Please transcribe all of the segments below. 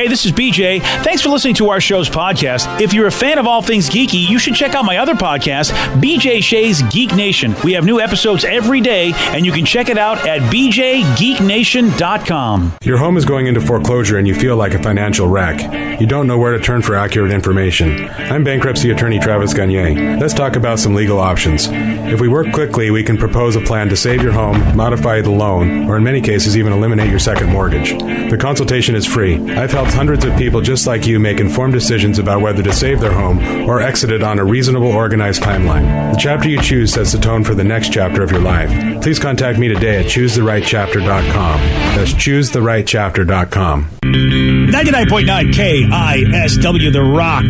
Hey, this is BJ. Thanks for listening to our show's podcast. If you're a fan of all things geeky, you should check out my other podcast, BJ Shea's Geek Nation. We have new episodes every day, and you can check it out at bjgeeknation.com. Your home is going into foreclosure and you feel like a financial wreck. You don't know where to turn for accurate information. I'm bankruptcy attorney Travis Gagne. Let's talk about some legal options. If we work quickly, we can propose a plan to save your home, modify the loan, or in many cases even eliminate your second mortgage. The consultation is free. I've helped hundreds of people just like you make informed decisions about whether to save their home or exit it on a reasonable, organized timeline. The chapter you choose sets the tone for the next chapter of your life. Please contact me today at choosetherightchapter.com. That's choosetherightchapter.com. 99.9 KISW, The Rock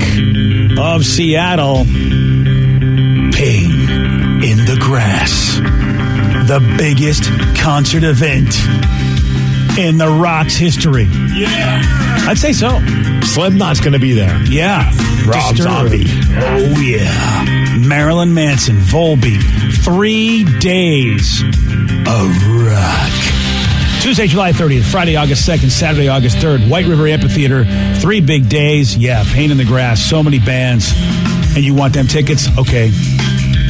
of Seattle. Pain in the Grass. The biggest concert event in The Rock's history. Yeah. I'd say so. Slipknot's going to be there. Yeah. Rob Zombie. Oh, yeah. Marilyn Manson, Volbeat. 3 days of rock. Tuesday, July 30th, Friday, August 2nd, Saturday, August 3rd, White River Amphitheater. 3 big days. Yeah, Pain in the Grass. So many bands. And you want them tickets? Okay.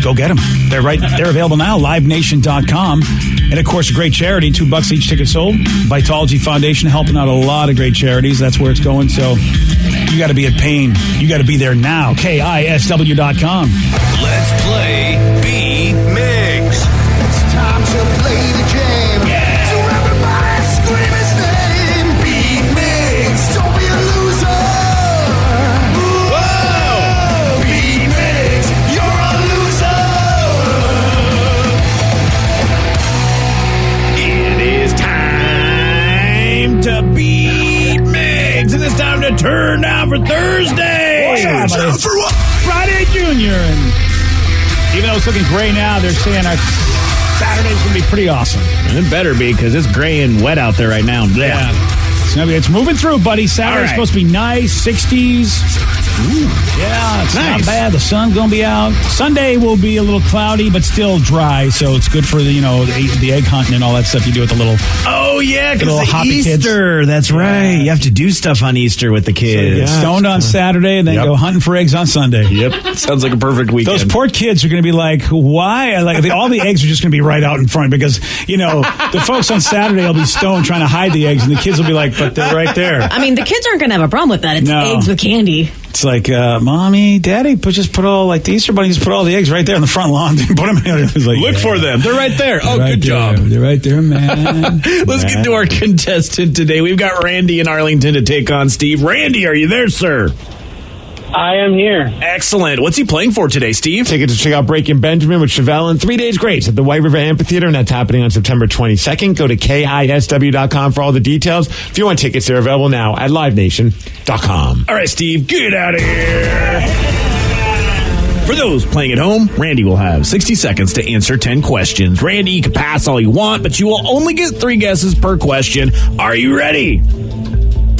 Go get them. They're available now, livenation.com. And, of course, a great charity, $2 each ticket sold. Vitology Foundation helping out a lot of great charities. That's where it's going. So you got to be at Pain. You got to be there now. KISW.com. Let's play B-Migs. It's time to play the game. Yeah. So everybody scream his name. B-Migs. Don't be a loser. Whoa. B-Migs. You're a loser. It is time to beat Migs, and it's time to turn down for Thursday. Turn down for what? Friday Junior. And even though it's looking gray now, they're saying our Saturday's going to be pretty awesome. It better be, because it's gray and wet out there right now. Yeah. It's moving through, buddy. Saturday's supposed to be nice, 60s. Ooh. Yeah, it's not bad. The sun's going to be out. Sunday will be a little cloudy, but still dry, so it's good for the egg hunting and all that stuff you do with the little. Oh, yeah, because Easter. Kids. That's right. You have to do stuff on Easter with the kids. So get stoned on Saturday and then go hunting for eggs on Sunday. Yep. Sounds like a perfect weekend. Those poor kids are going to be like, why? All the eggs are just going to be right out in front because, the folks on Saturday will be stoned trying to hide the eggs, and the kids will be like, but they're right there. I mean, the kids aren't going to have a problem with that. It's eggs with candy. It's like, Mommy, Daddy, just put all, the Easter Bunny, just put all the eggs right there on the front lawn. Put them in. Look for them. They're right there. Oh, right good job. They're right there, man. Let's get to our contestant today. We've got Randy in Arlington to take on Steve. Randy, are you there, sir? I am here. Excellent. What's he playing for today, Steve? Ticket to check out Breaking Benjamin with Chevelle in 3 days grace at the White River Amphitheater, and that's happening on September 22nd. Go to KISW.com for all the details. If you want tickets, they're available now at livenation.com. All right, Steve, get out of here. For those playing at home, Randy will have 60 seconds to answer 10 questions. Randy, you can pass all you want, but you will only get 3 guesses per question. Are you ready?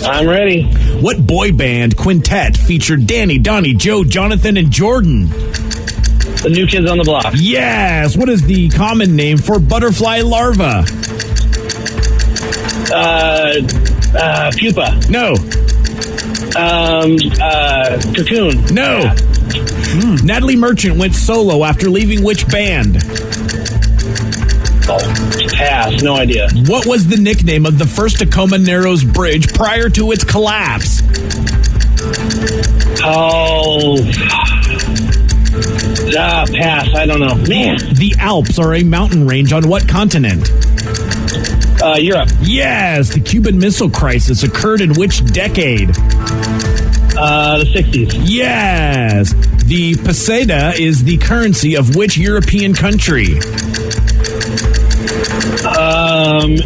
I'm ready. What boy band quintet featured Danny, Donnie, Joe, Jonathan, and Jordan? The New Kids on the Block. Yes. What is the common name for butterfly larva? Pupa. No. Cocoon. No. Yeah. Natalie Merchant went solo after leaving which band? Oh, pass. No idea. What was the nickname of the first Tacoma Narrows Bridge prior to its collapse? Oh. Pass. I don't know. Man. The Alps are a mountain range on what continent? Europe. Yes. The Cuban Missile Crisis occurred in which decade? The 60s. Yes. The peseta is the currency of which European country?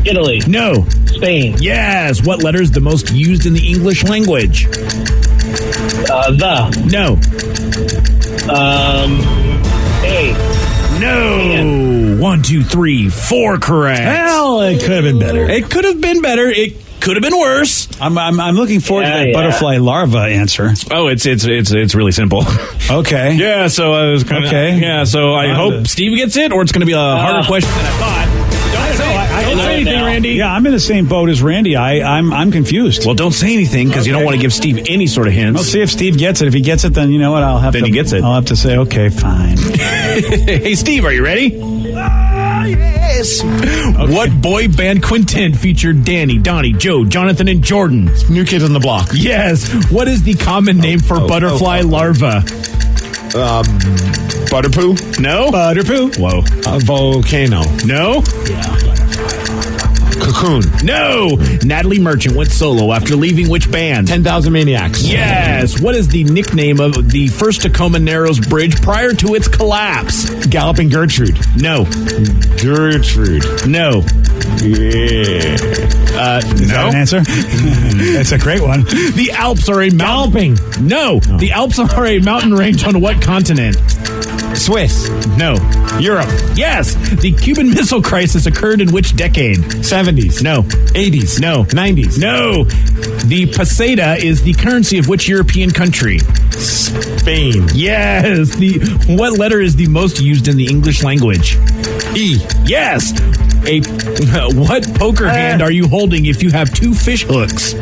Italy. No. Spain. Yes. What letter is the most used in the English language? The. No. A. No. Man. 1, 2, 3, 4 correct. Well, it could have been better. It could have been better. It could have been worse. I'm looking forward to that butterfly larva answer. Oh, it's really simple. Okay. Yeah, so I was kind of... Okay. Yeah, so I hope Steve gets it, or it's going to be a harder question than I thought. Don't say anything, Randy. Yeah, I'm in the same boat as Randy. I'm confused. Well, don't say anything because you don't want to give Steve any sort of hints. We'll see if Steve gets it. If he gets it, then you know what? He gets it. I'll have to say, okay, fine. Hey, Steve, are you ready? Yes. Okay. What boy band quintet featured Danny, Donnie, Joe, Jonathan, and Jordan? New Kids on the Block. Yes. What is the common name for butterfly larva? Butterpoo? No. Butterpoo. Whoa. Volcano. No. Cocoon. No. Natalie Merchant went solo after leaving which band? 10,000 Maniacs. Yes. What is the nickname of the first Tacoma Narrows Bridge prior to its collapse? Galloping Gertrude. No. Gertrude. No. Yeah. Is that an answer? That's a great one. The Alps are a Galloping. No. The Alps are a mountain range on what continent? Swiss. No. Europe. Yes. The Cuban Missile Crisis occurred in which decade? 70s. No. 80s. No. 90s. No. The peseta is the currency of which European country? Spain. Yes. What letter is the most used in the English language? E. Yes. What poker hand are you holding if you have two fish hooks?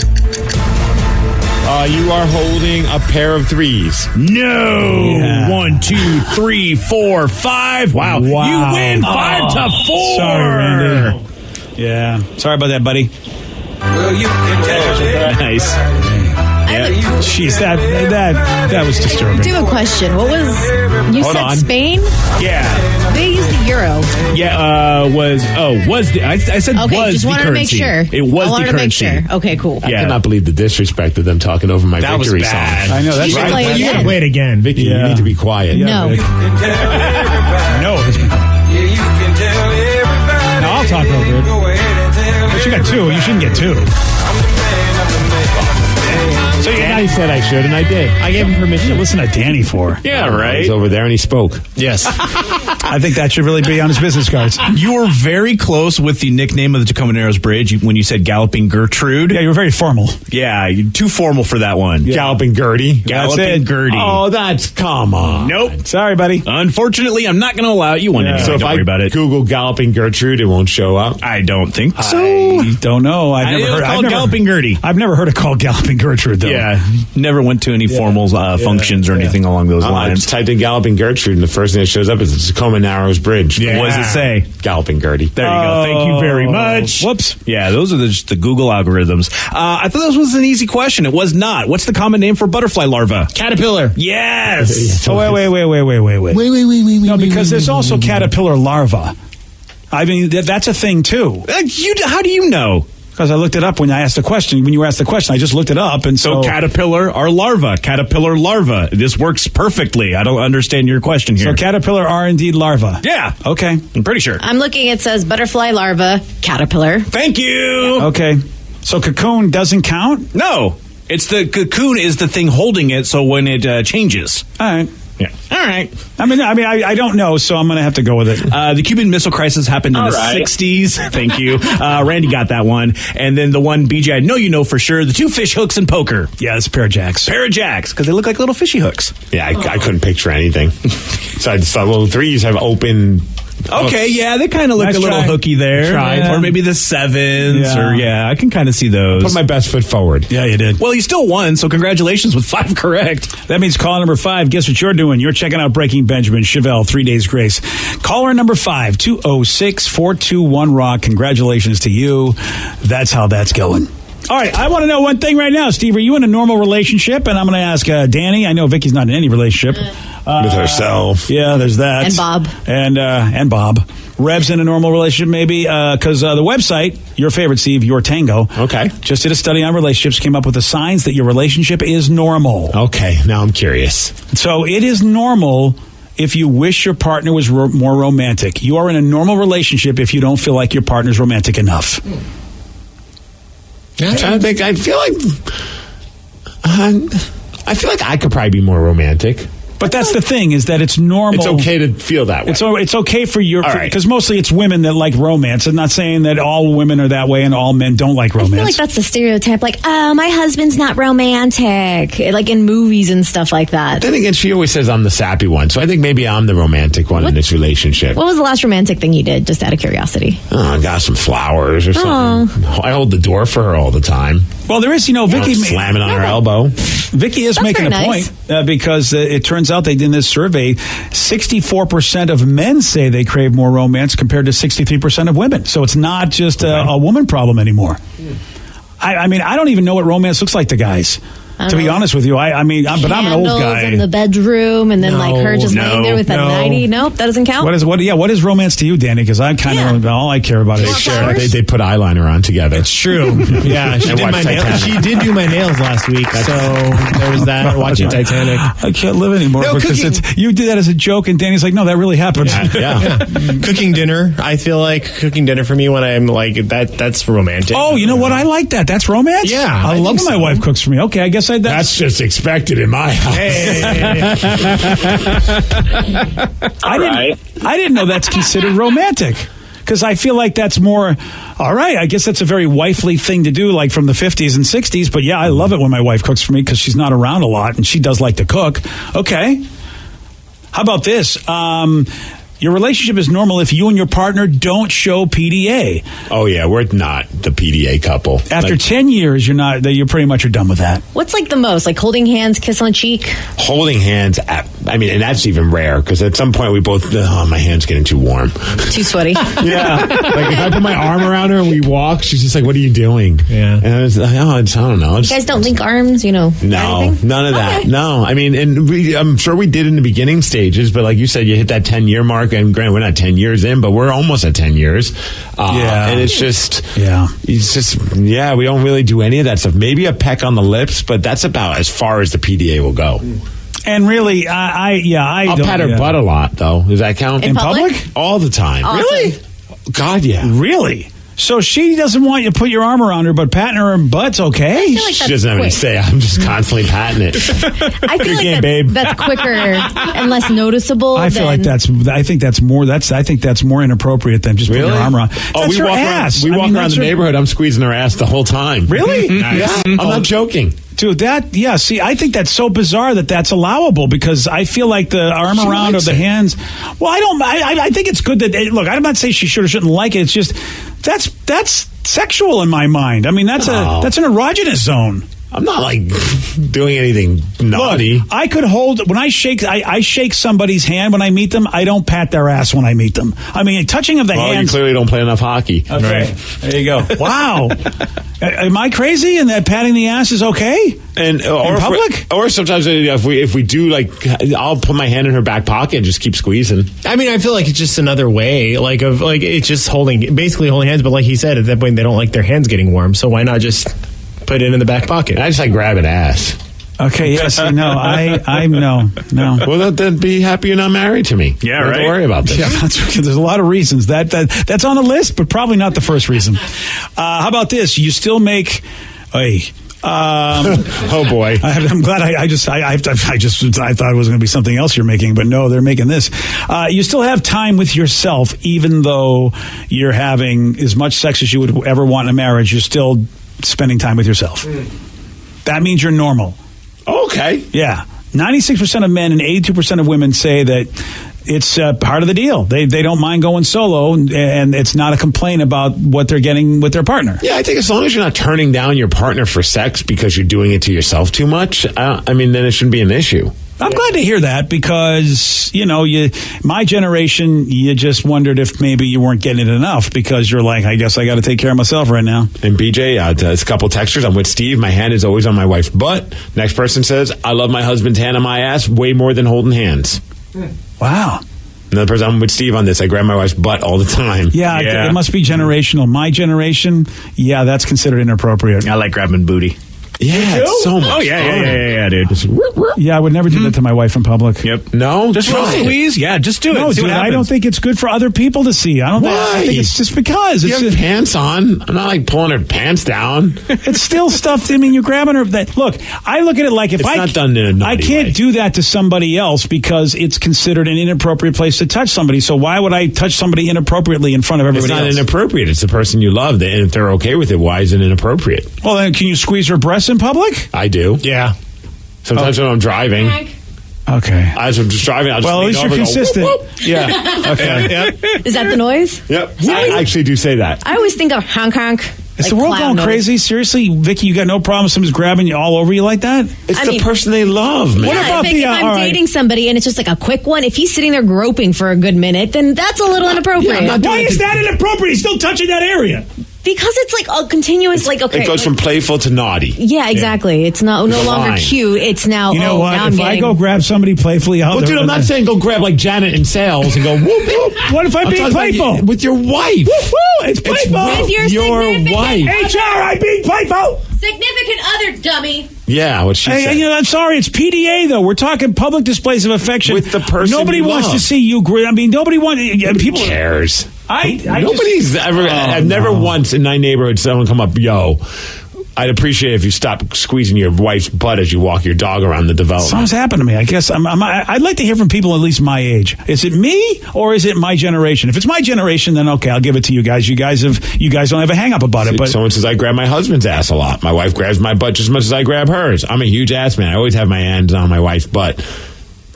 You are holding a pair of threes. No. Yeah. 1, 2, 3, 4, 5. Wow. You win 5-4. Sorry, Randy. Yeah. Sorry about that, buddy. Well, you can tell. Nice. Jeez, that was disturbing. I do have a question. What was... You Hold said on. Spain? Yeah. They use the euro. Yeah, I said Okay, was just the wanted currency. to make sure. It was I wanted the to make currency. sure. Okay, cool. I Yeah. cannot believe the disrespect of them talking over my That was victory bad. song. I know, that's You should right. play it You gotta again. play it again. Vicky, Yeah. you need to be quiet. No. Vic. No. No, I'll talk over it. But you got two. You shouldn't get two. So Danny said I should, and I did. I gave him permission. Listen to Danny for. Yeah, right. He's over there, and he spoke. Yes. I think that should really be on his business cards. You were very close with the nickname of the Tacoma Narrows Bridge when you said Galloping Gertrude. Yeah, you were very formal. Yeah, you're too formal for that one. Galloping Gertie. Galloping Gertie. Oh, come on. Nope. Sorry, buddy. Unfortunately, I'm not going to allow it. You won anyway. So if Don't I worry about it. Google Galloping Gertrude, it won't show up. I don't think so. I don't know. I've never heard. Called Galloping Gertie. I've never heard it called Galloping Gertrude, though. Yeah, never went to any formal functions or anything along those I lines. just typed in Galloping Gertrude, and the first thing that shows up is the Tacoma Narrows Bridge. Yeah. What does it say? Galloping Gertie. There you go. Thank you very much. Whoops. Yeah, those are just the Google algorithms. I thought this was an easy question. It was not. What's the common name for butterfly larva? Caterpillar. Yes. Oh, wait. No, because there's also caterpillar larva. I mean, that's a thing, too. How do you know? Because I looked it up when I asked the question. When you asked the question, I just looked it up, and So caterpillar or larva? Caterpillar larva. This works perfectly. I don't understand your question here. So caterpillar are indeed larva. Yeah. Okay. I'm pretty sure. I'm looking, it says butterfly larva, caterpillar. Thank you. Okay. So cocoon doesn't count? No. It's the cocoon is the thing holding it, so when it changes. All right. Yeah. All right. I don't know, so I'm going to have to go with it. The Cuban Missile Crisis happened in the 60s. Thank you. Randy got that one. And then the one BJ I know you know for sure, the two fish hooks in poker. Yeah, it's a pair of jacks. Pair of jacks, because they look like little fishy hooks. Yeah, I couldn't picture anything. So I just thought, well, threes have open. Okay, yeah, they kind of look Nice a little try. hooky there. Tried. Or maybe the sevens, Yeah. I can kind of see those. Put my best foot forward. Yeah, you did. Well, you still won, so congratulations with 5 correct. That means caller number 5. Guess what you're doing? You're checking out Breaking Benjamin, Chevelle, 3 Days Grace. Caller number 5, 206-421-ROCK. Congratulations to you. That's how that's going. All right, I want to know one thing right now, Steve. Are you in a normal relationship? And I'm going to ask Danny. I know Vicky's not in any relationship. With herself. Yeah, there's that. And Bob. And Bob. Rev's in a normal relationship, maybe, because the website, your favorite, Steve, Your Tango, Okay. just did a study on relationships, came up with the signs that your relationship is normal. Okay, now I'm curious. So it is normal if you wish your partner was more romantic. You are in a normal relationship if you don't feel like your partner's romantic enough. I'm trying to think. I feel like I could probably be more romantic. But that's the thing, is that it's normal. It's okay to feel that way. It's okay for your, All right. because mostly it's women that like romance. I'm not saying that all women are that way and all men don't like romance. I feel like that's the stereotype. Like, oh, my husband's not romantic. Like in movies and stuff like that. Then again, she always says I'm the sappy one, so I think maybe I'm the romantic one in this relationship. What was the last romantic thing you did, just out of curiosity? Oh, I got some flowers or something. I hold the door for her all the time. Well, there is, Vicky slamming on her elbow. Vicky is That's making a very nice. point because it turns out they did in this survey, 64% of men say they crave more romance compared to 63% of women. So it's not just a woman problem anymore. I mean, I don't even know what romance looks like to guys. To be honest with you, but I'm an old guy. In the bedroom, and then her just laying there with a 90. Nope, that doesn't count. What is romance to you, Danny? Because I kind of all I care about is They put eyeliner on together. It's true. Yeah, she did do my nails last week, so there was that. Watching Titanic. I can't live anymore because you did that as a joke, and Danny's like, no, that really happened. Yeah. Cooking dinner. I feel like cooking dinner for me when I'm like that. That's romantic. Oh, you know what? I like that. That's romance. Yeah, I love when my wife cooks for me. Okay, I guess that's just expected in my house. I didn't know that's considered romantic. Because I feel like that's more, all right, I guess that's a very wifely thing to do, like from the 50s and 60s. But yeah, I love it when my wife cooks for me because she's not around a lot and she does like to cook. Okay. How about this? Your relationship is normal if you and your partner don't show PDA. Oh, yeah, we're not the PDA couple. After 10 years, you're pretty much done with that. What's like the most? Like holding hands, kiss on cheek? Holding hands, and that's even rare because at some point we both, my hand's getting too warm. Too sweaty. Yeah. Like if I put my arm around her and we walk, she's just like, what are you doing? Yeah. And I was like, I don't know. You guys don't link arms, No, anything? none of that. Okay. No. I mean, and I'm sure we did in the beginning stages, but like you said, you hit that 10-year mark, and granted, we're not 10 years in, but we're almost at 10 years. And it's just, we don't really do any of that stuff. Maybe a peck on the lips, but that's about as far as the PDA will go. And really, I'll pat her butt a lot, though. Does that count? In public? All the time. Awesome. Really? God, yeah. Really? So she doesn't want you to put your arm around her, but patting her butt's okay? I feel like She doesn't have any to say. I'm just constantly patting it. I feel Good game, like babe. that's quicker and less noticeable. I feel like that's more inappropriate than just putting your arm around. Oh, That's her ass. We walk around the neighborhood. I'm squeezing her ass the whole time. Really? Yeah. I'm not joking. Dude, see, I think that's so bizarre that that's allowable because I feel like the arm around or the hands. Well, I think it's good that, look, I'm not saying she should or shouldn't like it. It's just, that's sexual in my mind. I mean, that's an erogenous zone. I'm not like doing anything naughty. Look, I could hold when I shake somebody's hand when I meet them. I don't pat their ass when I meet them. I mean, touching of the hands. You clearly don't play enough hockey. Okay, there you go. Wow, am I crazy? And that patting the ass is okay? And in public? Or sometimes if we do, like, I'll put my hand in her back pocket and just keep squeezing. I mean, I feel like it's just another way, it's just basically holding hands. But like he said, at that point they don't like their hands getting warm, so why not just put it in the back pocket? I just like grabbing ass. Okay, yes, no, I'm no. Well, then be happy you're not married to me. Yeah, don't right. Don't worry about this. Yeah, there's a lot of reasons that's on the list, but probably not the first reason. How about this? You still make oh boy! I'm glad I thought it was going to be something else you're making, but no, they're making this. You still have time with yourself, even though you're having as much sex as you would ever want in a marriage. You're still spending time with yourself. That means you're normal. Okay. Yeah. 96% of men and 82% of women say that it's part of the deal. They don't mind going solo, and it's not a complaint about what they're getting with their partner. Yeah, I think as long as you're not turning down your partner for sex because you're doing it to yourself too much, then it shouldn't be an issue. I'm glad to hear that because, my generation, you just wondered if maybe you weren't getting it enough because you're like, I guess I got to take care of myself right now. And BJ, there's a couple textures. I'm with Steve. My hand is always on my wife's butt. Next person says, I love my husband's hand on my ass way more than holding hands. Wow. Another person, I'm with Steve on this. I grab my wife's butt all the time. Yeah, it must be generational. My generation, that's considered inappropriate. I like grabbing booty. Yeah, it's so much. Oh, yeah, dude. Yeah, I would never do that to my wife in public. Yep. No, Just try roll it. squeeze. Yeah, just do it. No, See dude, what I happens. don't think it's good for other people to see. I think it's just because. You It's have just, pants on. I'm not like pulling her pants down. it's still stuff. I mean, you're grabbing her. Look, I look at it like if It's I not done in a naughty I can't way. do that to somebody else because it's considered an inappropriate place to touch somebody. So why would I touch somebody inappropriately in front of It's everybody not else? inappropriate. It's the person you love. And if they're okay with it, why is it inappropriate? Well, then can you squeeze her breasts in public? I do. Yeah. Sometimes when I'm driving, Okay. as I'm just driving, I'll just Well, at lean least you're over and go, consistent. whoop, whoop. Yeah. Okay. Is that the noise? Yep. I actually do say that. I always think of honk honk. Is like the world clown going noise. crazy? Seriously, Vicky, you got no problem with somebody's grabbing you all over you like that? It's I the mean- person they love, man. What Yeah, about if I'm all right. dating somebody and it's just like a quick one, if he's sitting there groping for a good minute, then that's a little inappropriate. I'm not Why is that inappropriate? He's still touching that area. Because it's like a continuous, like, okay. It goes from playful to naughty. Yeah, exactly. It's no There's a longer line. cute. It's now, You know oh, what? now I'm If I getting... go grab somebody playfully out Well, there, dude, I'm not saying go grab like Janet in sales and go whoop whoop. What if I'm being talking about playful? with your wife? Woo! It's playful. with If you're your significant- wife. HR, I'm being playful. Significant other, dummy. Yeah, what she Hey, said. you know, I'm sorry. It's PDA though. We're talking public displays of affection With the person Nobody you wants love. to see you. I mean, nobody wants. People Who cares? Nobody's ever. I've never once in my neighborhood someone come up, yo. I'd appreciate if you stop squeezing your wife's butt as you walk your dog around the development. Something's happened to me. I guess I'd like to hear from people at least my age. Is it me or is it my generation? If it's my generation, then okay, I'll give it to you guys. You guys don't have a hang up about it. But Someone says I grab my husband's ass a lot. My wife grabs my butt just as much as I grab hers. I'm a huge ass man. I always have my hands on my wife's butt.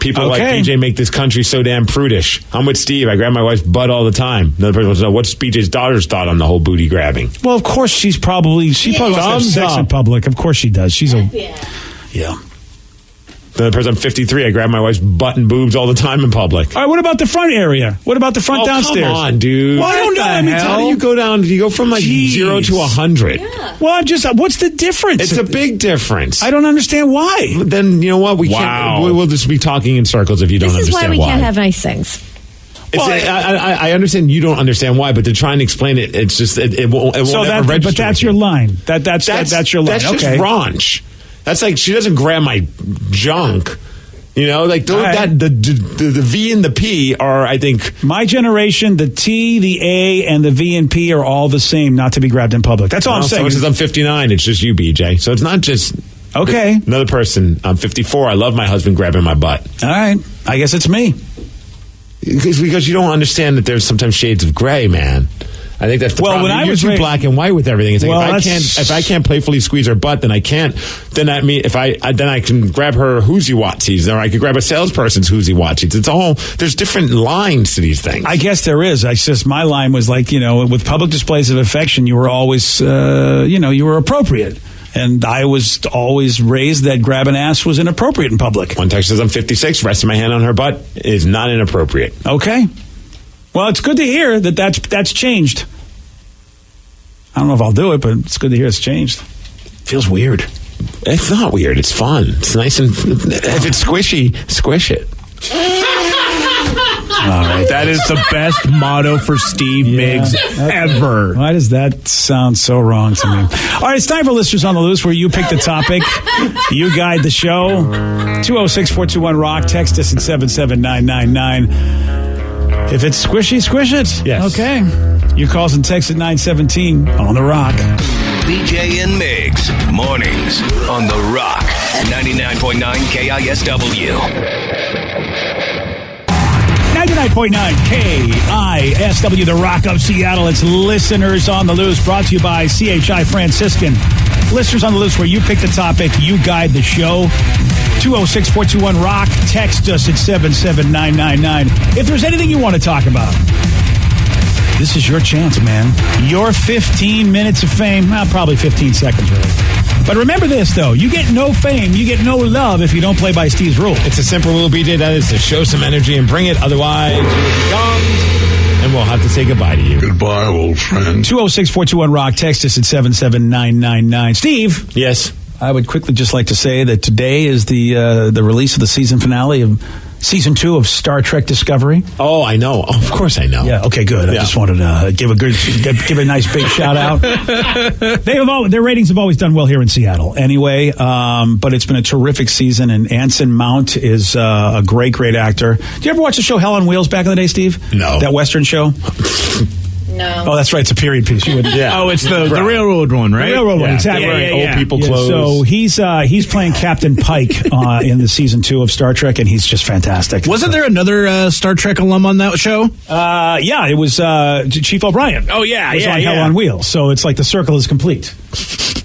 People like Okay. BJ make this country so damn prudish. I'm with Steve. I grab my wife's butt all the time. Another person wants to know what's BJ's daughter's thought on the whole booty grabbing. well, of course she probably wants to have Thumbs sex in up. public. Of course she does. She's a yeah. Another person, I'm 53. I grab my wife's butt and boobs all the time in public. All right, what about the front area? What about the front downstairs? Come on, dude. Well, I don't know. I mean, How do you go down? You go from like Jeez. 0 to 100. Well, I'm just. What's the difference? It's a big difference. I don't understand why. Then you know what? We can't. We'll just be talking in circles if you don't This is why understand we can't have nice things. I understand you don't understand why, but to try and explain it, it's just it won't. It So won't ever register. but that's with you. your line. That's your line. That's just okay. raunch. That's like she doesn't grab my junk. You know, like those, All right. the V and the P are, I think. My generation, the T, the A, and the V and P are all the same, not to be grabbed in public. That's all I'm saying. Someone says I'm 59. It's just you, BJ. So it's not just. Okay. Another person. I'm 54. I love my husband grabbing my butt. All right. I guess it's me. Because you don't understand that there's sometimes shades of gray, man. I think that's the Well, problem. when I You're was too raised- black and white with everything. It's like Well, if I can't playfully squeeze her butt, then I can't. Then that mean if then I can grab her hoozy watsies, or I could grab a salesperson's hoozy watsies. It's all there's different lines to these things. I guess there is. I just my line was like, with public displays of affection, you were always, you were appropriate. And I was always raised that grabbing ass was inappropriate in public. One text says I'm 56. Resting my hand on her butt is not inappropriate. Okay. Well, it's good to hear that's changed. I don't know if I'll do it, but it's good to hear it's changed. Feels weird. It's not weird. It's fun. It's nice and if it's squishy, squish it. All right. That is the best motto for Steve Miggs ever. Why does that sound so wrong to me? All right, it's time for Listeners on the Loose, where you pick the topic. You guide the show. 206-421-ROCK. Text us at 77999. If it's squishy, squish it. Yes. Okay. Your calls and texts at 917 on The Rock. BJ and Migs, mornings on The Rock, 99.9 KISW. 99.9 KISW, The Rock of Seattle. It's Listeners on the Loose, brought to you by CHI Franciscan. Listeners on the Loose, where you pick the topic, you guide the show. 206-421-ROCK. Text us at 77999. If there's anything you want to talk about, this is your chance, man. Your 15 minutes of fame. Well, probably 15 seconds, really. But remember this, though. You get no fame, you get no love if you don't play by Steve's rule. It's a simple rule, BJ. That is to show some energy and bring it. Otherwise, you will be gone, and we'll have to say goodbye to you. Goodbye, old friend. 206-421-ROCK. Text us at 77999. Steve. Yes. I would quickly just like to say that today is the release of the season finale of Season 2 of Star Trek Discovery. Oh, I know. Oh, of course I know. Yeah, okay, good. I just wanted to give a nice big shout out. Their ratings have always done well here in Seattle anyway, but it's been a terrific season, and Anson Mount is a great, great actor. Did you ever watch the show Hell on Wheels back in the day, Steve? No. That Western show? No. Oh, that's right. It's a period piece. You wouldn't. Yeah. Oh, it's the railroad one, right? The railroad one, exactly. Old people clothes. So he's playing Captain Pike in the season 2 of Star Trek, and he's just fantastic. Wasn't there another Star Trek alum on that show? Yeah, it was Chief O'Brien. Oh, yeah, it was on yeah. Hell on Wheels. So it's like the circle is complete.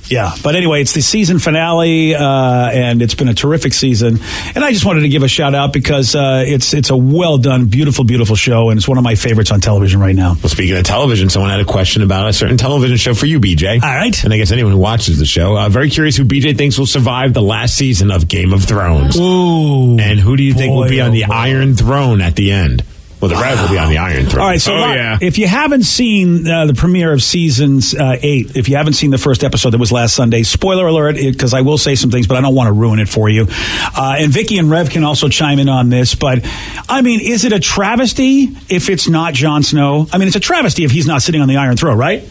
Yeah, but anyway, it's the season finale, and it's been a terrific season. And I just wanted to give a shout out because it's a well done, beautiful, beautiful show, and it's one of my favorites on television right now. Well, speaking of television, someone had a question about a certain television show for you, BJ. All right. And I guess anyone who watches the show. Very curious who BJ thinks will survive the last season of Game of Thrones. Ooh. And who do you think will be on the Iron Throne at the end? Well, the Rev will be on the Iron Throne. All right, so if you haven't seen the premiere of seasons 8, if you haven't seen the first episode that was last Sunday, spoiler alert, because I will say some things, but I don't want to ruin it for you. And Vicky and Rev can also chime in on this, but I mean, is it a travesty if it's not Jon Snow? I mean, it's a travesty if he's not sitting on the Iron Throne, right?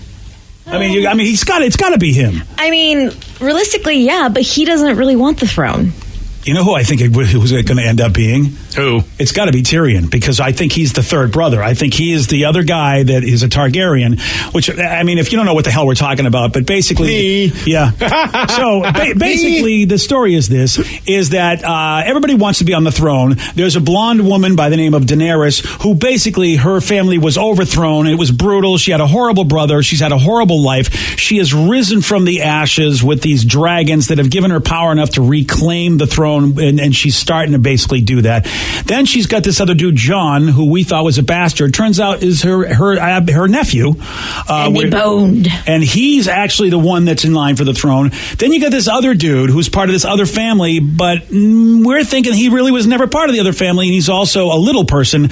I mean, it's got to be him. I mean, realistically, yeah, but he doesn't really want the throne. You know who I think it was going to end up being? Who? It's got to be Tyrion, because I think he's the third brother. I think he is the other guy that is a Targaryen, which, I mean, if you don't know what the hell we're talking about, but basically... Yeah. So, basically, the story is this, is that everybody wants to be on the throne. There's a blonde woman by the name of Daenerys, who basically, her family was overthrown. It was brutal. She had a horrible brother. She's had a horrible life. She has risen from the ashes with these dragons that have given her power enough to reclaim the throne, and she's starting to basically do that. Then she's got this other dude, John, who we thought was a bastard. Turns out is her nephew. And he boned. And he's actually the one that's in line for the throne. Then you got this other dude who's part of this other family, but we're thinking he really was never part of the other family, and he's also a little person.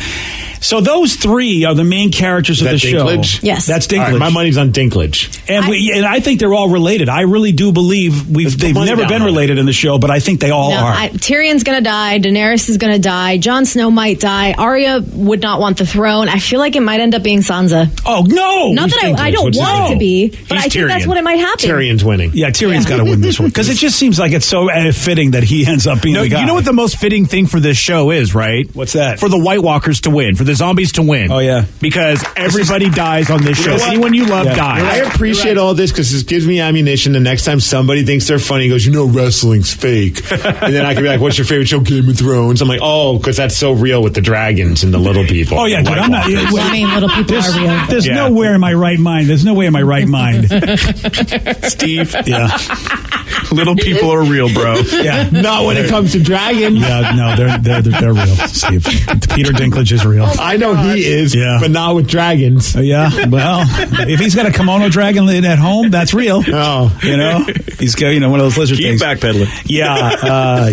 So those three are the main characters of the Dinklage? show. Yes. That's Dinklage. All right, my money's on Dinklage. And I think they're all related. I really do believe they've never been related in the show, but I think they all are. Tyrion's going to die. Daenerys is going to die. Jon Snow might die. Arya would not want the throne. I feel like it might end up being Sansa. Oh, no! Not that I don't want it to be, but I think that's what it might happen. Tyrion's winning. Yeah, Tyrion's got to win this one. Because it just seems like it's so fitting that he ends up being the guy. You know what the most fitting thing for this show is, right? What's that? For the White Walkers to win, for the zombies to win. Oh, yeah. Because everybody dies on this show. Anyone you love dies. I appreciate all this because this gives me ammunition. The next time somebody thinks they're funny, goes, wrestling's fake. And then I can be like, what's your favorite show? Game of Thrones. I'm like, oh, because that's so real with the dragons and the little people. Oh, yeah, dude, I'm not... I mean, little people are real. There's nowhere in my right mind. There's no way in my right mind. Steve. Yeah. Little people are real, bro. Yeah. Not when it comes to dragons. Yeah, no, they're real, Steve. Peter Dinklage is real. I know he is, but not with dragons. Yeah, well, if he's got a kimono dragon at home, that's real. Oh. You know? He's got, one of those lizard things. Keep backpedaling. Yeah.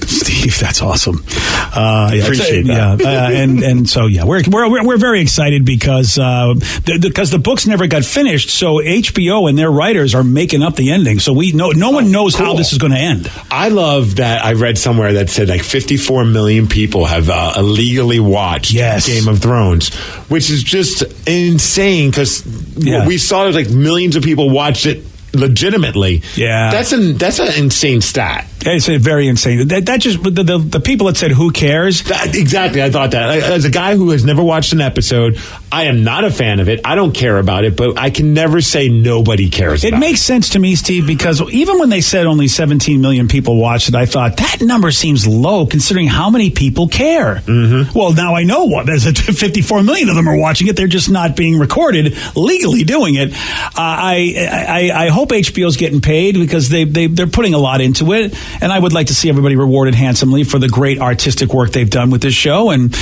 Steve, that's awesome. Appreciate that. Yeah, and so, we're very excited because the books never got finished, so HBO and their writers are making up the ending. So no one knows how this is going to end. I love that I read somewhere that said like 54 million people have illegally watched Game of Thrones, which is just insane because we saw like millions of people watched it legitimately. Yeah. That's an insane stat. It's very insane. That just the people that said who cares. Exactly, I thought that. As a guy who has never watched an episode, I am not a fan of it. I don't care about it, but I can never say nobody cares. It makes sense to me, Steve, because even when they said only 17 million people watched it, I thought that number seems low considering how many people care. Mm-hmm. Well, now I know what. There's 54 million of them are watching it. They're just not being recorded legally doing it. I hope HBO's getting paid because they're putting a lot into it. And I would like to see everybody rewarded handsomely for the great artistic work they've done with this show. And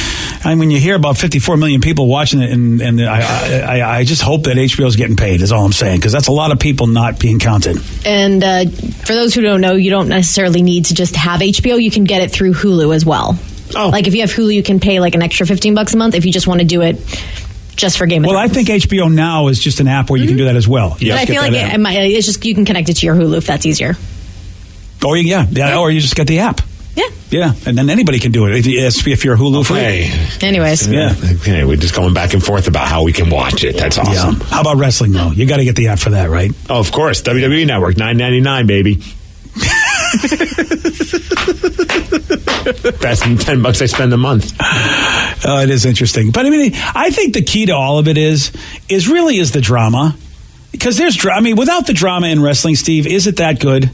when you hear about 54 million people watching it, and I just hope that HBO's getting paid, is all I'm saying, because that's a lot of people not being counted. And for those who don't know, you don't necessarily need to just have HBO. You can get it through Hulu as well. Oh. Like if you have Hulu, you can pay like an extra $15 a month if you just want to do it just for Game of Thrones. Well, I think HBO Now is just an app where you can do that as well. But I feel like it's just you can connect it to your Hulu if that's easier. Or or you just get the app. Yeah, and then anybody can do it if you're Hulu free. Anyways. Yeah. Okay, we're just going back and forth about how we can watch it. That's awesome. Yeah. How about wrestling, though? You got to get the app for that, right? Oh, of course. WWE Network, $9.99, baby. Best than $10 I spend a month. Oh, it is interesting. But I mean, I think the key to all of it is the drama. Because without the drama in wrestling, Steve, is it that good?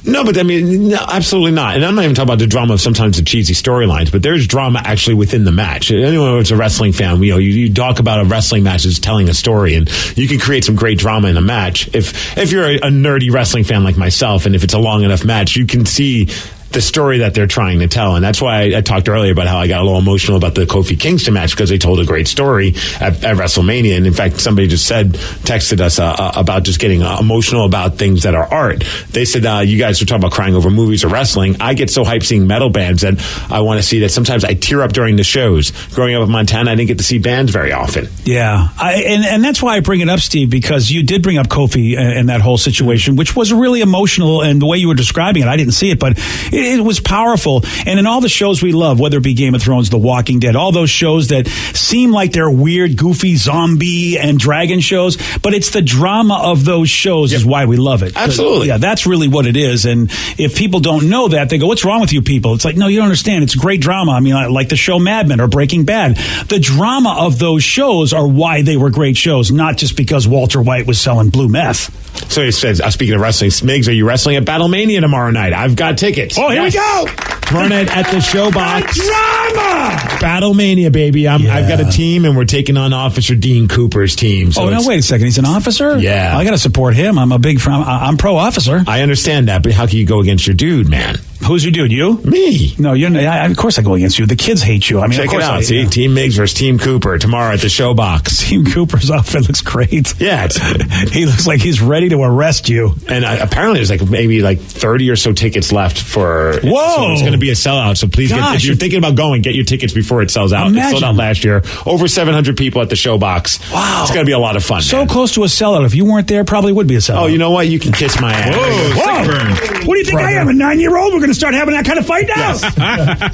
No, but I mean, no, absolutely not. And I'm not even talking about the drama of sometimes the cheesy storylines, but there's drama actually within the match. Anyone who's a wrestling fan, you talk about a wrestling match as telling a story, and you can create some great drama in a match. If you're a nerdy wrestling fan like myself, and if it's a long enough match, you can see the story that they're trying to tell. And that's why I talked earlier about how I got a little emotional about the Kofi Kingston match, because they told a great story at WrestleMania. And in fact, somebody just texted us about just getting emotional about things that are art. They said, you guys are talking about crying over movies or wrestling. I get so hyped seeing metal bands that I want to see that sometimes I tear up during the shows. Growing up in Montana, I didn't get to see bands very often. Yeah. And that's why I bring it up, Steve, because you did bring up Kofi and that whole situation, which was really emotional. And the way you were describing it, I didn't see it, but it was powerful. And in all the shows we love, whether it be Game of Thrones, The Walking Dead, all those shows that seem like they're weird, goofy zombie and dragon shows, but it's the drama of those shows is why we love it. Absolutely. Yeah, that's really what it is. And if people don't know that, they go, what's wrong with you people? It's like, no, you don't understand. It's great drama. I mean, like the show Mad Men or Breaking Bad. The drama of those shows are why they were great shows, not just because Walter White was selling blue meth. So he says, speaking of wrestling, Smigs, are you wrestling at Battlemania tomorrow night? I've got tickets. Oh, here we go. Tomorrow night at the Showbox. Drama! Battlemania, baby. I've got a team, and we're taking on Officer Dean Cooper's team. So wait a second. He's an officer? Yeah. I got to support him. I'm a big fan. I'm pro-officer. I understand that, but how can you go against your dude, man? Who's your dude? You? Me. No, of course I go against you. The kids hate you. I mean, check of course it out. See, Team Migs versus Team Cooper tomorrow at the Showbox. Team Cooper's outfit looks great. Yeah, he looks like he's ready to arrest you. And apparently, there's maybe 30 or so tickets left for. Whoa! So it's going to be a sellout. So please, if you're thinking about going, get your tickets before it sells out. Imagine. It sold out last year. Over 700 people at the Showbox. Wow! It's going to be a lot of fun. So close to a sellout. If you weren't there, probably would be a sellout. Oh, you know what? You can kiss my ass. Whoa! What do you think I am? A 9-year-old? We're going to start having that kind of fight now. Yes.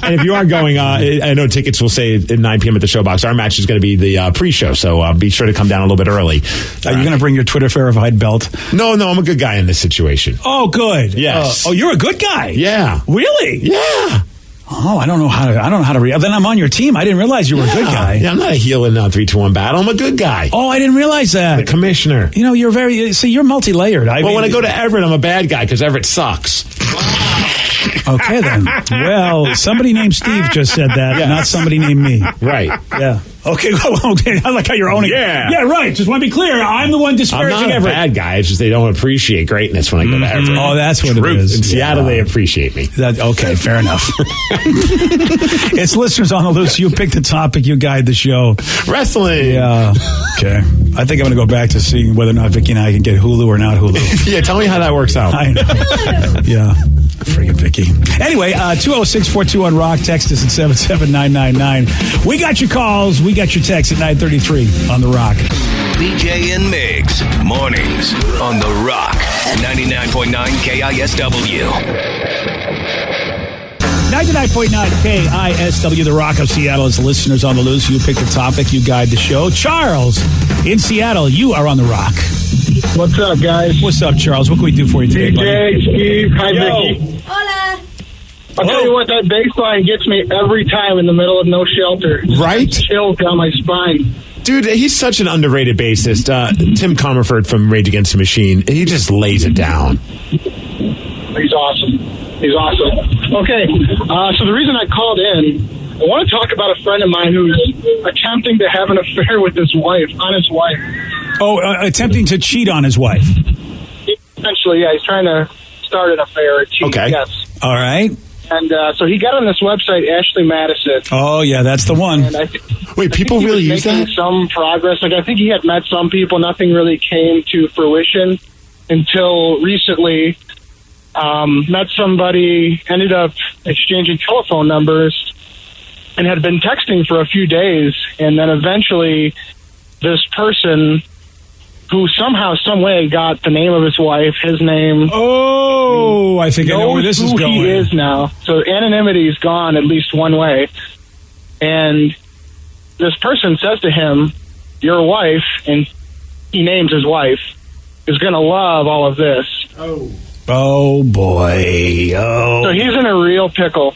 And if you are going, I know tickets will say at 9 p.m. at the Showbox. Our match is going to be the pre-show, so be sure to come down a little bit early. Are you going to bring your Twitter verified belt? No, I'm a good guy in this situation. Oh, good. Yes. You're a good guy. Yeah. Really? Yeah. Oh, I don't know how to react. Then I'm on your team. I didn't realize you were a good guy. Yeah, I'm not a heel in 3-2-1 battle. I'm a good guy. Oh, I didn't realize that. The commissioner. You're multi-layered. When I go to Everett, I'm a bad guy because Everett sucks. Okay, then. Well, somebody named Steve just said that, not somebody named me. Right. Yeah. Okay, I like how you're owning it. Yeah, right. Just want to be clear. I'm the one disparaging I'm not Everett. a bad guy. It's just they don't appreciate greatness when I go to Everett. Oh, that's what it is. In Seattle, they appreciate me. Okay, fair enough. It's listeners on the loose. You pick the topic. You guide the show. Wrestling. Yeah. Okay. I think I'm going to go back to seeing whether or not Vicky and I can get Hulu or not Hulu. Yeah, tell me how that works out. I know. Yeah. Friggin' Vicky. Anyway, 206-421-ROCK. Text us at 77999. We got your calls. We got your texts at 9:33 on The Rock. BJ and Migs, mornings on The Rock, 99.9 KISW. 99.9 KISW, The Rock of Seattle, is the listeners on the loose. You pick the topic, you guide the show. Charles, in Seattle, you are on The Rock. What's up, guys? What's up, Charles? What can we do for you today, buddy? DJ, Steve, hi, Vicky. Hola. I'll tell you what, that bass line gets me every time in the middle of No Shelter. Right? Chills down my spine. Dude, he's such an underrated bassist. Tim Comerford from Rage Against the Machine, he just lays it down. He's awesome. Okay, so the reason I called in, I want to talk about a friend of mine who's attempting to have an affair with his wife, on his wife. Oh, attempting to cheat on his wife. Essentially, yeah, he's trying to start an affair. Okay. Yes. All right. And so he got on this website, Ashley Madison. Oh, yeah, that's the one. And Wait, people really use that? Some progress. I think he had met some people. Nothing really came to fruition until recently. Met somebody, ended up exchanging telephone numbers, and had been texting for a few days. And then eventually this person who somehow, some way got the name of his wife, his name. Oh, I think I know where this is going. Who he is now. So anonymity is gone at least one way. And this person says to him, your wife, and he names his wife, is going to love all of this. Oh, boy. Oh. So he's in a real pickle.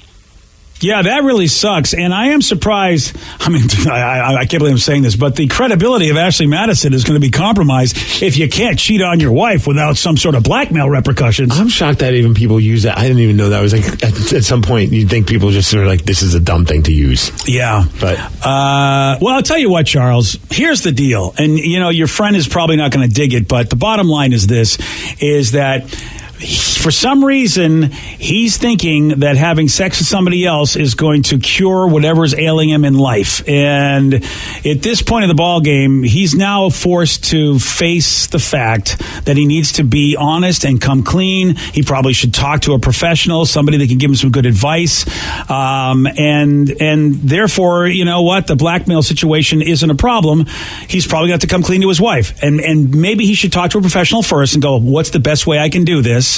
Yeah, that really sucks. And I am surprised. I mean, I can't believe I'm saying this, but the credibility of Ashley Madison is going to be compromised if you can't cheat on your wife without some sort of blackmail repercussions. I'm shocked that even people use that. I didn't even know that was like, at some point, you'd think people just sort of like, this is a dumb thing to use. Yeah. But, well, I'll tell you what, Charles, here's the deal. And, you know, your friend is probably not going to dig it, but the bottom line is this, is that for some reason, he's thinking that having sex with somebody else is going to cure whatever's ailing him in life. And at this point of the ball game, he's now forced to face the fact that he needs to be honest and come clean. He probably should talk to a professional, somebody that can give him some good advice. And therefore, you know what? The blackmail situation isn't a problem. He's probably got to come clean to his wife. And maybe he should talk to a professional first and go, what's the best way I can do this?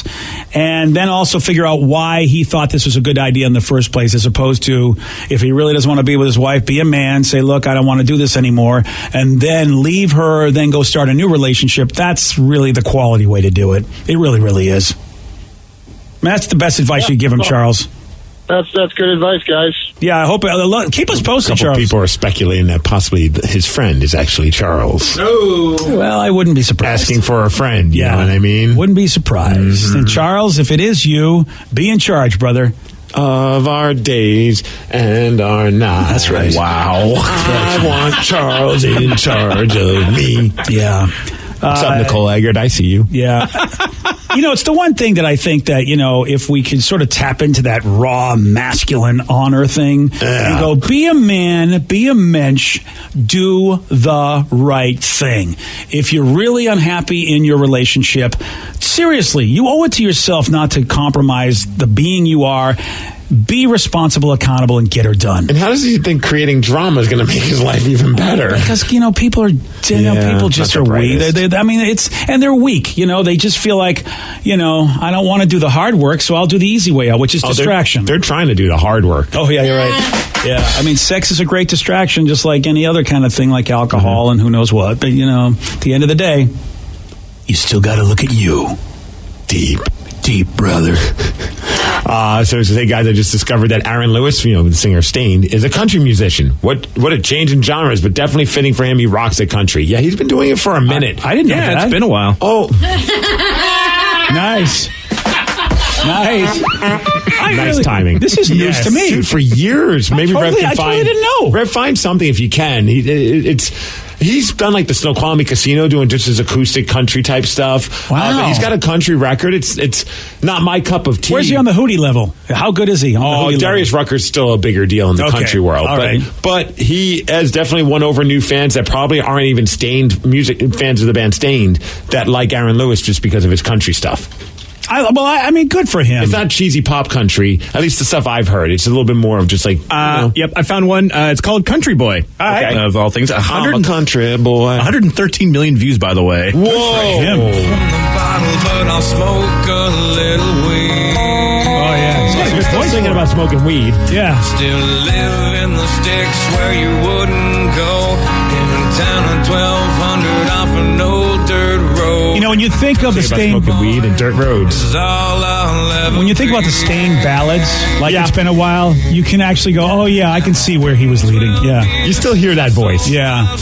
And then also figure out why he thought this was a good idea in the first place, as opposed to, if he really doesn't want to be with his wife, be a man, say, look, I don't want to do this anymore, and then leave her, then go start a new relationship. That's really the quality way to do it. It really, really is. That's the best advice you give him, Charles. That's good advice, guys. Yeah, I hope keep us posted, a couple Charles. people are speculating that possibly his friend is actually Charles. Oh, well, I wouldn't be surprised. Asking for a friend, you know what I mean? Wouldn't be surprised. Mm-hmm. And Charles, if it is you, be in charge, brother. Of our days and our nights. That's right. Wow. I want Charles in charge of me. Yeah. What's up, Nicole Eggert? I see you. Yeah. You know, it's the one thing that I think that, you know, if we can sort of tap into that raw masculine honor thing and go, be a man, be a mensch, do the right thing. If you're really unhappy in your relationship, seriously, you owe it to yourself not to compromise the being you are. Be responsible, accountable, and get her done. And how does he think creating drama is going to make his life even better? Because, you know, people are, people just are weak. They're weak. You know, they just feel like, you know, I don't want to do the hard work, so I'll do the easy way out, which is distraction. They're trying to do the hard work. Oh, yeah, you're right. Yeah, I mean, sex is a great distraction, just like any other kind of thing, like alcohol and who knows what. But, you know, at the end of the day, you still got to look at you. Deep, brother. So it's a guy that just discovered that Aaron Lewis, you know, the singer Stained, is a country musician. What a change in genres, but definitely fitting for him. He rocks at country. Yeah, he's been doing it for a minute. I didn't know that. It's been a while. Oh. Nice. Nice timing. This is news to me. Dude, for years. Maybe Rev can find. I totally didn't know. Rev, find something if you can. He's done like the Snoqualmie Casino, doing just his acoustic country type stuff. Wow. But he's got a country record. It's not my cup of tea. Where's he on the Hootie level? How good is he? Darius Rucker's still a bigger deal in the country world. But he has definitely won over new fans that probably aren't even Stained music fans of the band Stained that like Aaron Lewis just because of his country stuff. I mean, good for him. It's not cheesy pop country, at least the stuff I've heard. It's a little bit more of just like, Yep, I found one. It's called Country Boy. Okay. Of all things. I'm a country boy. 113 million views, by the way. Whoa. Him. But I'll smoke a little weed. Oh, yeah. He's got a good voice. Thinking about smoking weed. Yeah. Still live in the sticks where you wouldn't go. In a town of 1,200 off an old dirt road. You know, when you think of the Stained... smoking weed and dirt roads. When you think about the Stained ballads, like It's Been a While, you can actually go, oh, yeah, I can see where he was leading. Yeah. You still hear that voice. Yeah.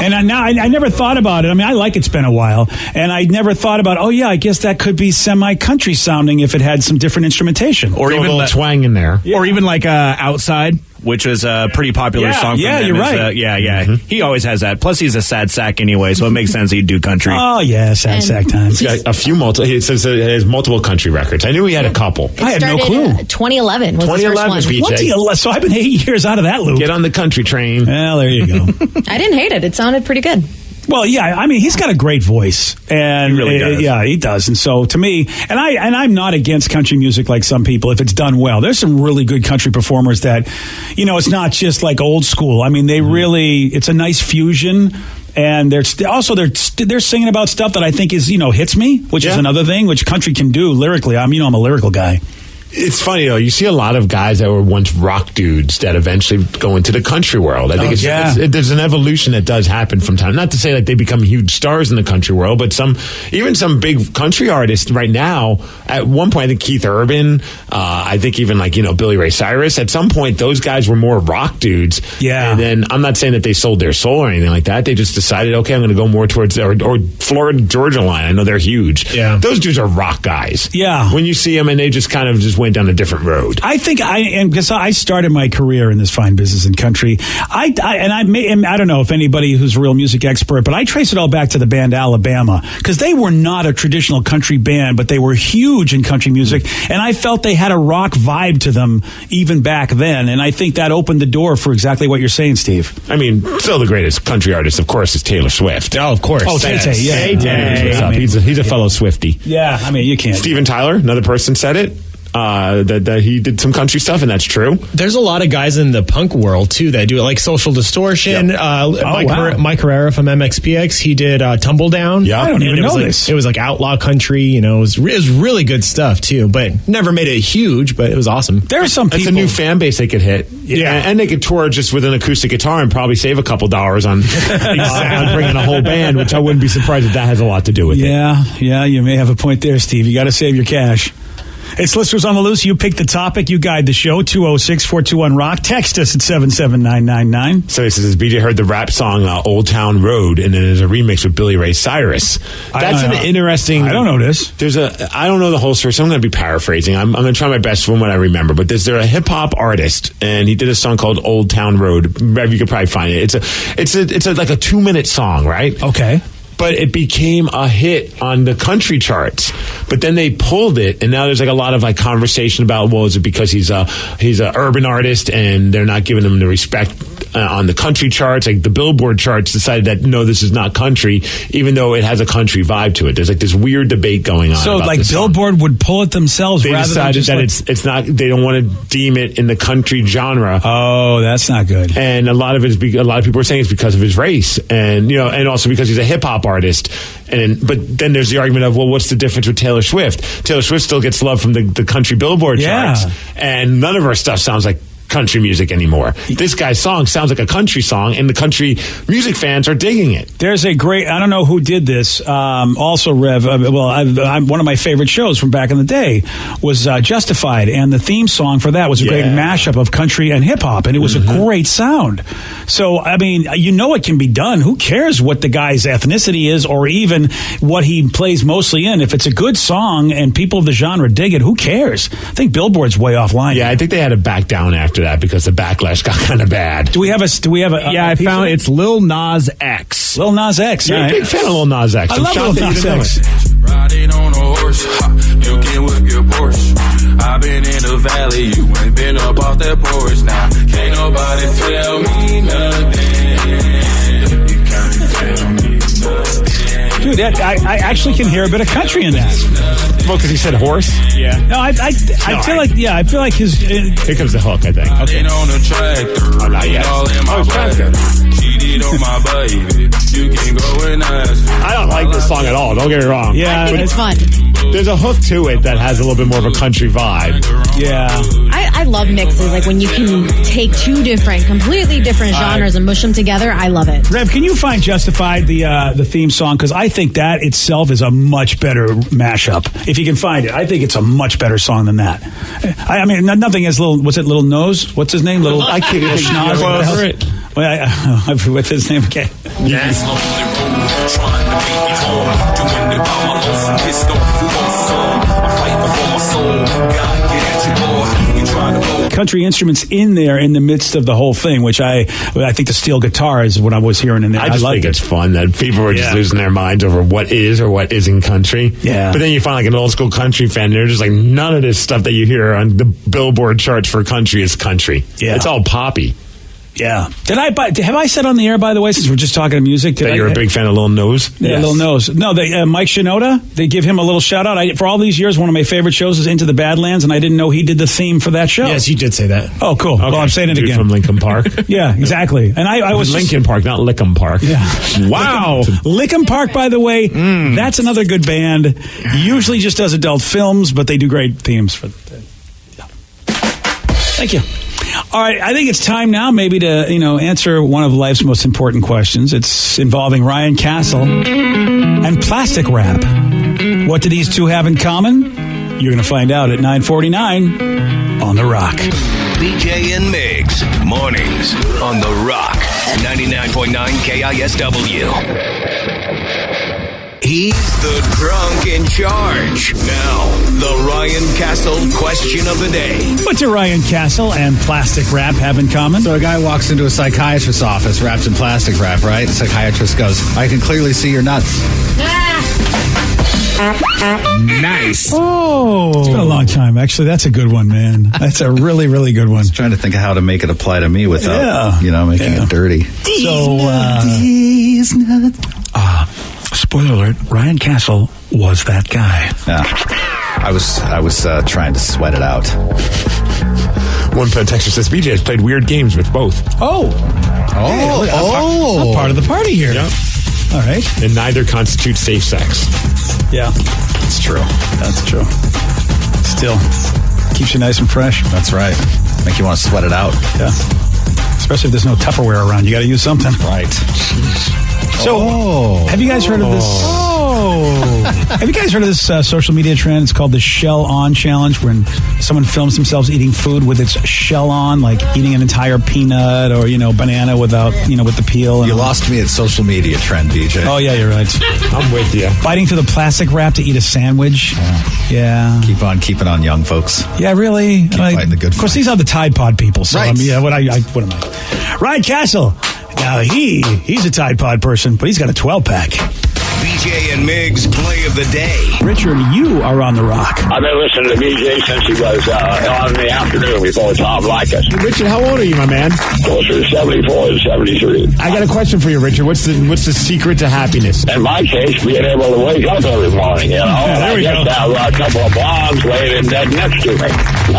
And I never thought about it. I mean, I like It's Been a While. And I never thought about, oh, yeah, I guess that could be semi-country sounding if it had some different instrumentation. Or even a little twang in there. Yeah. Or even like Outside, which is a pretty popular song from him. You're right. Mm-hmm. He always has that. Plus, he's a sad sack anyway, so it makes sense he'd do country. Oh, yeah, sad sack time. He's got a few he says he has multiple country records. I knew he had a couple. I had no clue. 2011 was his first one. 2011, so I've been 8 years out of that loop. Get on the country train. Well, there you go. I didn't hate it. It sounded pretty good. Well, yeah, I mean, he's got a great voice, and he really does. Yeah, he does. And so, to me, and I'm not against country music like some people if it's done well. There's some really good country performers that, you know, it's not just like old school. I mean, they really, it's a nice fusion. And they're singing about stuff that I think is, hits me, which is another thing, which country can do lyrically. I'm a lyrical guy. It's funny, though. You see a lot of guys that were once rock dudes that eventually go into the country world. I think there's an evolution that does happen from time. Not to say that they become huge stars in the country world, but even some big country artists right now, at one point, I think Keith Urban, I think even Billy Ray Cyrus, at some point, those guys were more rock dudes. Yeah. And then I'm not saying that they sold their soul or anything like that. They just decided, okay, I'm going to go more towards, or Florida Georgia line. I know they're huge. Yeah. Those dudes are rock guys. Yeah. When you see them and they just kind of went down a different road. I think because I started my career in this fine business in country. I don't know if anybody who's a real music expert, but I trace it all back to the band Alabama, because they were not a traditional country band, but they were huge in country music, and I felt they had a rock vibe to them even back then, and I think that opened the door for exactly what you're saying, Steve. I mean, still the greatest country artist, of course, is Taylor Swift. Oh, of course. Oh, Tay-Tay, yeah. Tay-Tay. He's a fellow Swiftie. Yeah, I mean, you can't. Steven Tyler, another person said it. That he did some country stuff, and that's true. There's a lot of guys in the punk world too that do it, like Social Distortion. Yep. Mike Herrera from MXPX, he did Tumble Down. Yeah, I don't even know this. It was like outlaw country. It was really good stuff too, but never made it huge. But it was awesome. There are some people. It's a new fan base they could hit. Yeah, and they could tour just with an acoustic guitar and probably save a couple dollars on bringing a whole band, which I wouldn't be surprised if that has a lot to do with it. Yeah, you may have a point there, Steve. You got to save your cash. It's Listeners on the Loose. You pick the topic. You guide the show. 206-421-ROCK. Text us at 77999. So he says, BJ heard the rap song Old Town Road, and then there's a remix with Billy Ray Cyrus. That's an interesting... I don't know this. I don't know the whole story, so I'm going to be paraphrasing. I'm going to try my best from what I remember. But there's a hip-hop artist, and he did a song called Old Town Road. You could probably find it. It's like a 2-minute song, right? Okay. But it became a hit on the country charts. But then they pulled it, and now there's like a lot of conversation about, well, is it because he's a urban artist and they're not giving him the respect on the country charts? Like the Billboard charts decided that no, this is not country, even though it has a country vibe to it. There's this weird debate going on. So Billboard would pull it themselves. They decided that it's not. They don't want to deem it in the country genre. Oh, that's not good. And a lot of people are saying it's because of his race, and and also because he's a hip hop artist. But then there's the argument of, well, what's the difference with Taylor Swift? Taylor Swift still gets love from the country Billboard charts, and none of her stuff sounds like country music anymore. This guy's song sounds like a country song, and the country music fans are digging it. There's a great, I don't know who did this, also Rev, one of my favorite shows from back in the day was Justified, and the theme song for that was a great mashup of country and hip-hop, and it was a great sound. So, I mean, it can be done. Who cares what the guy's ethnicity is, or even what he plays mostly in? If it's a good song and people of the genre dig it, who cares? I think Billboard's way offline. Yeah, I think they had to back down after that because the backlash got kind of bad. Do we have a I found it's Lil Nas X. Lil Nas X. You're a big fan of Lil Nas X. I love Lil Nas X. Riding on a horse, you can whip your Porsche. I've been in the valley, you ain't been up off that porch. Now can't nobody tell me nothing. You can't tell me nothing. Dude, I actually can hear a bit of country in that. Well, because he said horse. Yeah. No, I feel like his. Here comes the hook, I think. Okay. On a tractor, not yet. Tractor. Cheated on my baby. You can go and ask. I don't like this song at all. Don't get me wrong. Yeah, I think it's fun. There's a hook to it that has a little bit more of a country vibe. Yeah. I love mixes, like when you can take two completely different genres and mush them together. I love it. Rev, can you find Justified, the theme song? Because I think that itself is a much better mashup. If you can find it, I think it's a much better song than that. I mean, nothing as Little Nose? What's his name? I can't even Schnoz. it. What's his name again? Yes. Country instruments in there in the midst of the whole thing, which I think the steel guitar is what I was hearing in there. I just think it's fun that people are just losing their minds over what is or what isn't country. Yeah. But then you find like an old school country fan, they're just like, none of this stuff that you hear on the Billboard charts for country is country. Yeah. It's all poppy. Yeah. Have I said on the air, by the way, since we're just talking to music? That you're a big fan of Lil Nose? Yeah, Yes. Lil Nose. No, Mike Shinoda, they give him a little shout out. For all these years, one of my favorite shows is Into the Badlands, and I didn't know he did the theme for that show. Yes, you did say that. Oh, cool. Okay. Well, I'm saying it Dude again. from Lincoln Park. Yeah, exactly. And I was Lincoln Park, not Lickham Park. Yeah. Wow. Lickham Park, by the way, that's another good band. Usually just does adult films, but they do great themes for Thank you. All right, I think it's time now maybe to, answer one of life's most important questions. It's involving Ryan Castle and plastic wrap. What do these two have in common? You're going to find out at 9:49 on The Rock. BJ and Migs, mornings on The Rock, 99.9 KISW. He's the drunk in charge. Now, the Ryan Castle question of the day. What do Ryan Castle and plastic wrap have in common? So a guy walks into a psychiatrist's office wrapped in plastic wrap, right? The psychiatrist goes, I can clearly see your nuts. Nice. Oh. It's been a long time. Actually, that's a good one, man. That's a really, really good one. I was trying to think of how to make it apply to me without, making it dirty. These nuts. Spoiler alert, Ryan Castle was that guy. Yeah. I was trying to sweat it out. One texter says BJ has played weird games with both. I'm part of the party here. Yep. All right. And neither constitutes safe sex. Yeah. It's true. That's true. Still keeps you nice and fresh. That's right. Make you want to sweat it out. Yeah. Especially if there's no Tupperware around. You got to use something. Right. So, have you guys heard of this? Have you guys heard of this social media trend? It's called the Shell On Challenge, when someone films themselves eating food with its shell on, like eating an entire peanut or, banana without, with the peel. You lost me at social media trend, BJ. Oh, yeah, you're right. I'm with you. Biting through the plastic wrap to eat a sandwich. Yeah. Keep on keeping on, young folks. Yeah, really? Keep fighting the good Of course, fight. these are the Tide Pod people. So, Right. what am I? Ryan Castle. Now, he's a Tide Pod person, but he's got a 12-pack. BJ and Migs play of the day. Richard, you are on The Rock. I've been listening to BJ since he was on in the afternoon before Tom liked us. Richard, how old are you, my man? Closer to 74 and 73. I got a question for you, Richard. What's the secret to happiness? In my case, being able to wake up every morning, there we and I go. just have a couple of blondes laying in bed next to me.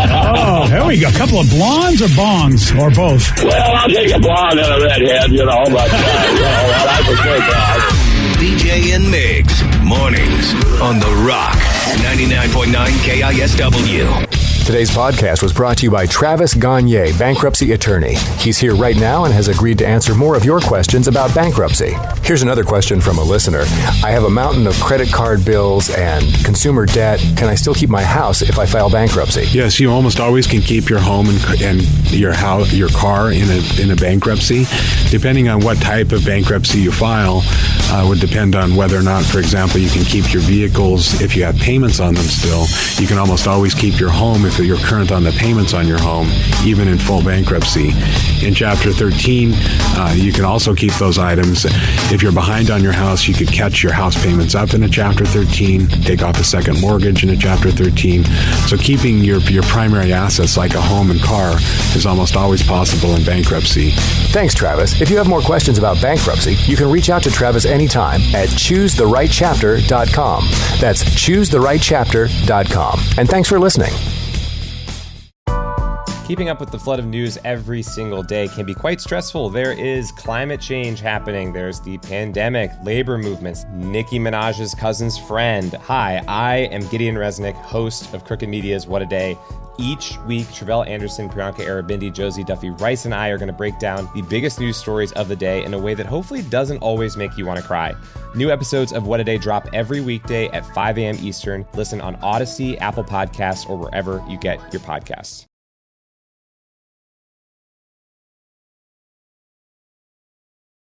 Oh, there we go. A couple of blondes or bongs, or both. Well, I'll take a blonde and a redhead, but I prefer blondes. BJ and Migs, mornings on The Rock, 99.9 KISW. Today's podcast was brought to you by Travis Gagne, bankruptcy attorney. He's here right now and has agreed to answer more of your questions about bankruptcy. Here's another question from a listener. I have a mountain of credit card bills and consumer debt. Can I still keep my house if I file bankruptcy? Yes, you almost always can keep your home and your house, your car in a bankruptcy. Depending on what type of bankruptcy you file, would depend on whether or not, for example, you can keep your vehicles if you have payments on them still. You can almost always keep your home if you're current on the payments on your home, even in full bankruptcy. In Chapter 13, you can also keep those items. If you're behind on your house, you could catch your house payments up in a Chapter 13, take off a second mortgage in a Chapter 13. So keeping your primary assets like a home and car is almost always possible in bankruptcy. Thanks, Travis. If you have more questions about bankruptcy, you can reach out to Travis anytime at choosetherightchapter.com. That's choosetherightchapter.com. And thanks for listening. Keeping up with the flood of news every single day can be quite stressful. There is climate change happening. There's the pandemic, labor movements, Nicki Minaj's cousin's friend. Hi, I am Gideon Resnick, host of Crooked Media's What a Day. Each week, Travelle Anderson, Priyanka Arabindi, Josie Duffy Rice, and I are going to break down the biggest news stories of the day in a way that hopefully doesn't always make you want to cry. New episodes of What a Day drop every weekday at 5 a.m. Eastern. Listen on Odyssey, Apple Podcasts, or wherever you get your podcasts.